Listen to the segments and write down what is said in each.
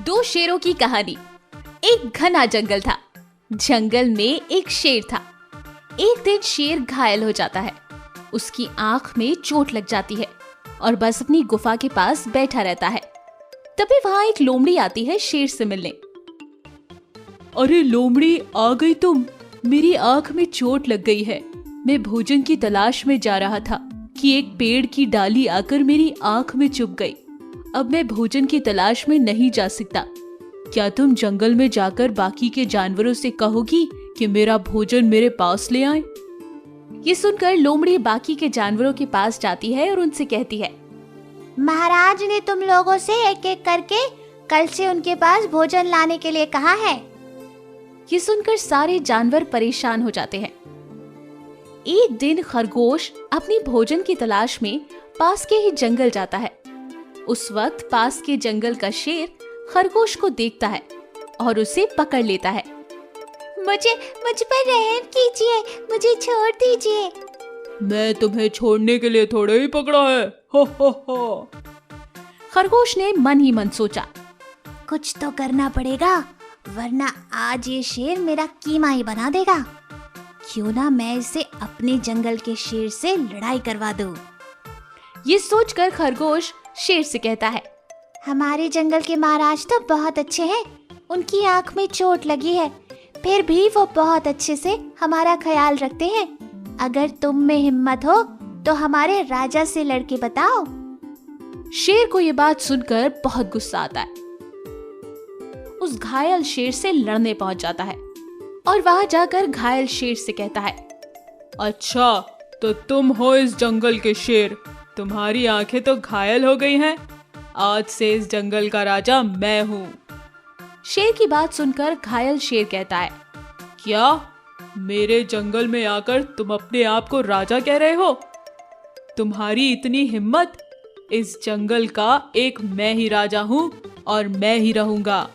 दो शेरों की कहानी। एक घना जंगल था। जंगल में एक शेर था। एक दिन शेर घायल हो जाता है। उसकी आंख में चोट लग जाती है और बस अपनी गुफा के पास बैठा रहता है। तभी वहां एक लोमड़ी आती है शेर से मिलने। अरे लोमड़ी, आ गई तुम। मेरी आंख में चोट लग गई है। मैं भोजन की तलाश में जा रहा था कि एक पेड़ की डाली आकर मेरी आंख में चुभ गई। अब मैं भोजन की तलाश में नहीं जा सकता। क्या तुम जंगल में जाकर बाकी के जानवरों से कहोगी कि मेरा भोजन मेरे पास ले आए? ये सुनकर लोमड़ी बाकी के जानवरों के पास जाती है और उनसे कहती है, महाराज ने तुम लोगों से एक एक करके कल से उनके पास भोजन लाने के लिए कहा है। ये सुनकर सारे जानवर परेशान हो जाते हैं। एक दिन खरगोश अपनी भोजन की तलाश में पास के ही जंगल जाता है। उस वक्त पास के जंगल का शेर खरगोश को देखता है और उसे पकड़ लेता है। मुझ पर रहम कीजिए, मुझे छोड़ दीजिए। मैं तुम्हें छोड़ने के लिए थोड़ा ही पकड़ा है। हो हो। खरगोश ने मन ही मन सोचा, कुछ तो करना पड़ेगा, वरना आज ये शेर मेरा कीमा ही बना देगा। क्यों ना मैं इसे अपने जंगल के शेर से लड़ाई करवा दूं। ये सोचकर खरगोश शेर से कहता है, हमारे जंगल के महाराज तो बहुत अच्छे हैं। उनकी आंख में चोट लगी है, फिर भी वो बहुत अच्छे से हमारा ख्याल रखते हैं। अगर तुम में हिम्मत हो तो हमारे राजा से लड़के बताओ। शेर को ये बात सुनकर बहुत गुस्सा आता है। उस घायल शेर से लड़ने पहुंच जाता है और वहां जाकर घायल शेर से कहता है, अच्छा, तो तुम हो इस जंगल के शेर। तुम्हारी आंखें तो घायल हो गई हैं। आज से इस जंगल का राजा मैं हूँ। शेर की बात सुनकर घायल शेर कहता है, क्या मेरे जंगल में आकर तुम अपने आप को राजा कह रहे हो? तुम्हारी इतनी हिम्मत? इस जंगल का एक मैं ही राजा हूँ और मैं ही रहूंगा।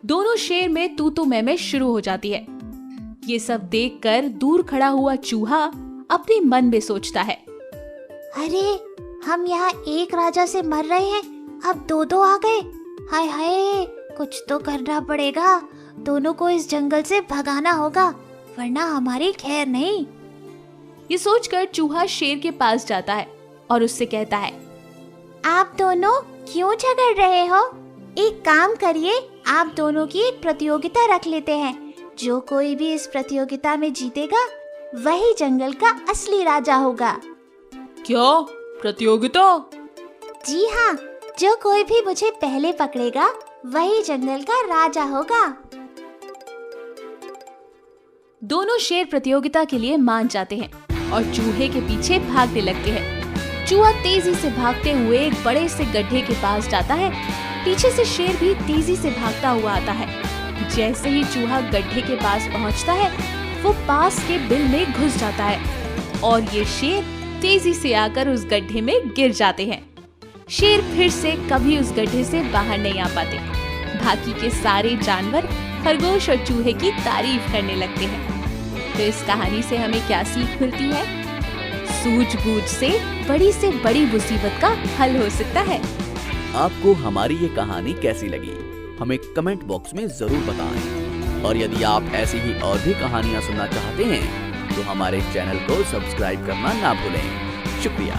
दोनों शेर में तू मैं शुरू हो जाती है। ये सब देखकर दूर खड़ा हुआ चूहा अपने मन में सोचता है, अरे हम यहाँ एक राजा से मर रहे हैं, अब दो आ गए। हाय हाय, कुछ तो करना पड़ेगा। दोनों को इस जंगल से भगाना होगा, वरना हमारी खैर नहीं। ये सोचकर चूहा शेर के पास जाता है और उससे कहता है, आप दोनों क्यों झगड़ रहे हो? एक काम करिए, आप दोनों की एक प्रतियोगिता रख लेते हैं। जो कोई भी इस प्रतियोगिता में जीतेगा वही जंगल का असली राजा होगा। क्या प्रतियोगिता? जी हाँ, जो कोई भी मुझे पहले पकड़ेगा वही जंगल का राजा होगा। दोनों शेर प्रतियोगिता के लिए मान जाते हैं और चूहे के पीछे भागने लगते हैं। चूहा तेजी से भागते हुए एक बड़े से गड्ढे के पास जाता है। पीछे से शेर भी तेजी से भागता हुआ आता है। जैसे ही चूहा गड्ढे के पास पहुंचता है, वो पास के बिल में घुस जाता है और ये शेर तेजी से आकर उस गड्ढे में गिर जाते हैं। शेर फिर से कभी उस गड्ढे से बाहर नहीं आ पाते। बाकी के सारे जानवर खरगोश और चूहे की तारीफ करने लगते हैं। तो इस कहानी से हमें क्या सीख मिलती है? सूझबूझ से बड़ी मुसीबत का हल हो सकता है। आपको हमारी ये कहानी कैसी लगी, हमें कमेंट बॉक्स में जरूर बताएं। और यदि आप ऐसी ही और भी कहानियाँ सुनना चाहते हैं तो हमारे चैनल को सब्सक्राइब करना ना भूलें। शुक्रिया।